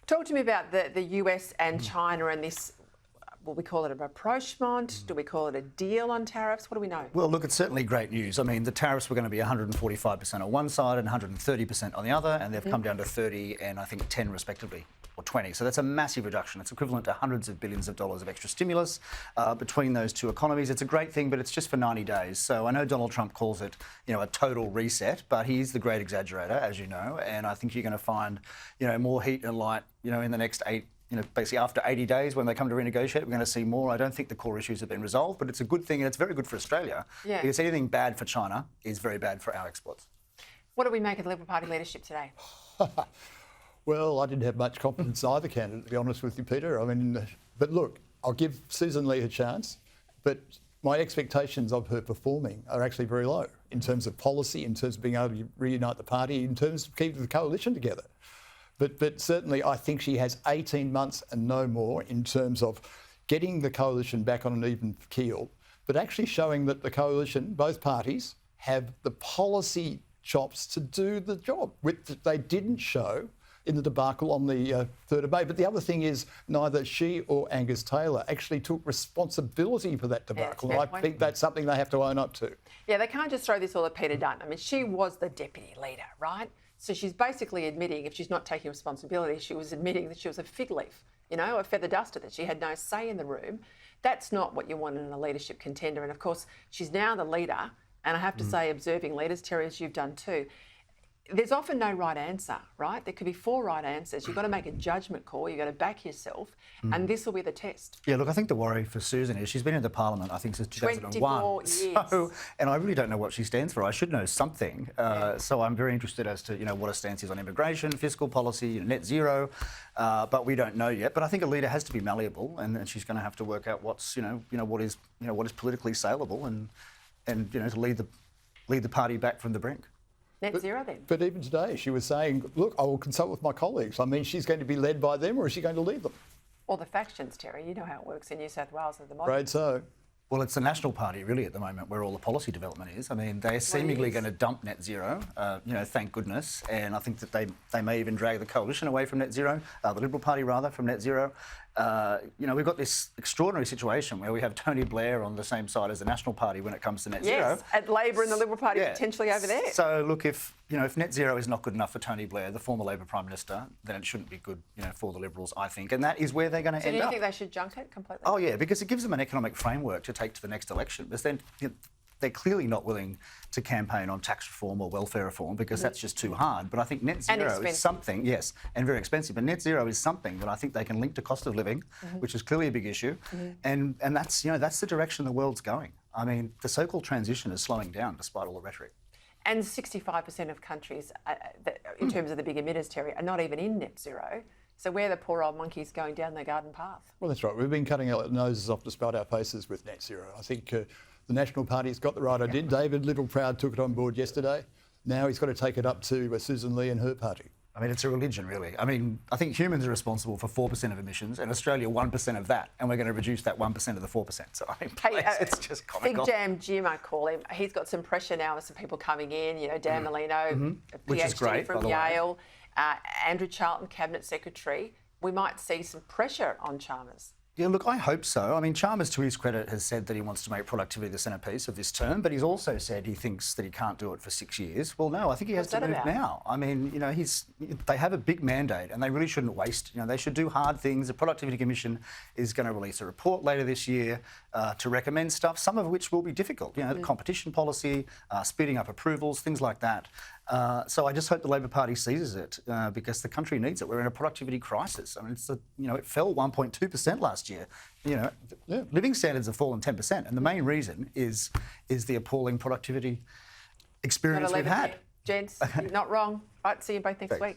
Talk to me about the US and China and this, will we call it a rapprochement? Do we call it a deal on tariffs? What do we know? Well, look, it's certainly great news. I mean, the tariffs were going to be 145% on one side and 130% on the other, and they've come down to 30 and I think 10 respectively, or 20. So that's a massive reduction. It's equivalent to hundreds of billions of dollars of extra stimulus between those two economies. It's a great thing, but it's just for 90 days. So I know Donald Trump calls it, a total reset, but he's the great exaggerator, as you know, and I think you're going to find, more heat and light, in the next basically after 80 days when they come to renegotiate, we're going to see more. I don't think the core issues have been resolved, but it's a good thing and it's very good for Australia because anything bad for China is very bad for our exports. What do we make of the Liberal Party leadership today? Well, I didn't have much confidence in either candidate, to be honest with you, Peter. I mean, but look, I'll give Susan Lee a chance, but my expectations of her performing are actually very low in terms of policy, in terms of being able to reunite the party, in terms of keeping the coalition together. But certainly I think she has 18 months and no more in terms of getting the coalition back on an even keel, but actually showing that the coalition, both parties, have the policy chops to do the job, which they didn't show in the debacle on the 3rd of May. But the other thing is neither she or Angus Taylor actually took responsibility for that debacle. Yeah, I think that's something they have to own up to. Yeah, they can't just throw this all at Peter Dutton. I mean, she was the deputy leader, right? So she's basically admitting, if she's not taking responsibility, she was admitting that she was a fig leaf, a feather duster, that she had no say in the room. That's not what you want in a leadership contender. And of course, she's now the leader. And I have to say, observing leaders, Terry, as you've done too, there's often no right answer, right? There could be 4 right answers. You've got to make a judgment call. You've got to back yourself. And this will be the test. Yeah, look, I think the worry for Susan is she's been in the Parliament, I think, since 2001. 24 years. So, and I really don't know what she stands for. I should know something. So I'm very interested as to, what her stance is on immigration, fiscal policy, net zero. But we don't know yet. But I think a leader has to be malleable, and she's going to have to work out what's, what is politically saleable and to lead the party back from the brink. Net zero then. But even today, she was saying, look, I will consult with my colleagues. I mean, she's going to be led by them, or is she going to lead them? Or the factions, Terry. You know how it works in New South Wales at the moment. Afraid so. Well, it's the National Party, really, at the moment, where all the policy development is. I mean, they're seemingly going to dump net zero, thank goodness. And I think that they may even drag the coalition away from net zero, the Liberal Party, rather, from net zero. We've got this extraordinary situation where we have Tony Blair on the same side as the National Party when it comes to net zero. Yes, at Labor and the Liberal Party potentially over there. So, look, if net zero is not good enough for Tony Blair, the former Labor Prime Minister, then it shouldn't be good, for the Liberals, I think. And that is where they're going to end up. So do you think they should junk it completely? Oh, yeah, because it gives them an economic framework to take to the next election. But then they're clearly not willing to campaign on tax reform or welfare reform because that's just too hard. But I think net zero is something, yes, and very expensive. But net zero is something that I think they can link to cost of living, which is clearly a big issue. And that's, that's the direction the world's going. I mean, the so-called transition is slowing down despite all the rhetoric. And 65% of countries, in terms of the big emitters, Terry, are not even in net zero. So we're the poor old monkeys going down their garden path. Well, that's right. We've been cutting our noses off to spite our faces with net zero. I think the National Party's got the right idea. David Littleproud took it on board yesterday. Now he's got to take it up to Susan Lee and her party. I mean, it's a religion, really. I mean, I think humans are responsible for 4% of emissions and Australia 1% of that, and we're going to reduce that 1% of the 4%. So I mean, it's just comical. Big Jam Jim, I call him. He's got some pressure now with some people coming in, Dan Molino, a PhD from Yale, Andrew Charlton, Cabinet Secretary. We might see some pressure on Chalmers. Yeah, look, I hope so. I mean, Chalmers, to his credit, has said that he wants to make productivity the centrepiece of this term, but he's also said he thinks that he can't do it for 6 years. Well, no, I think he has to move now. I mean, they have a big mandate and they really shouldn't waste. They should do hard things. The Productivity Commission is going to release a report later this year to recommend stuff, some of which will be difficult. The competition policy, speeding up approvals, things like that. So I just hope the Labor Party seizes it because the country needs it. We're in a productivity crisis. I mean, it fell 1.2% last year. Living standards have fallen 10%, and the main reason is the appalling productivity experience we've had. Gents, you're not wrong. Right, see you both next week.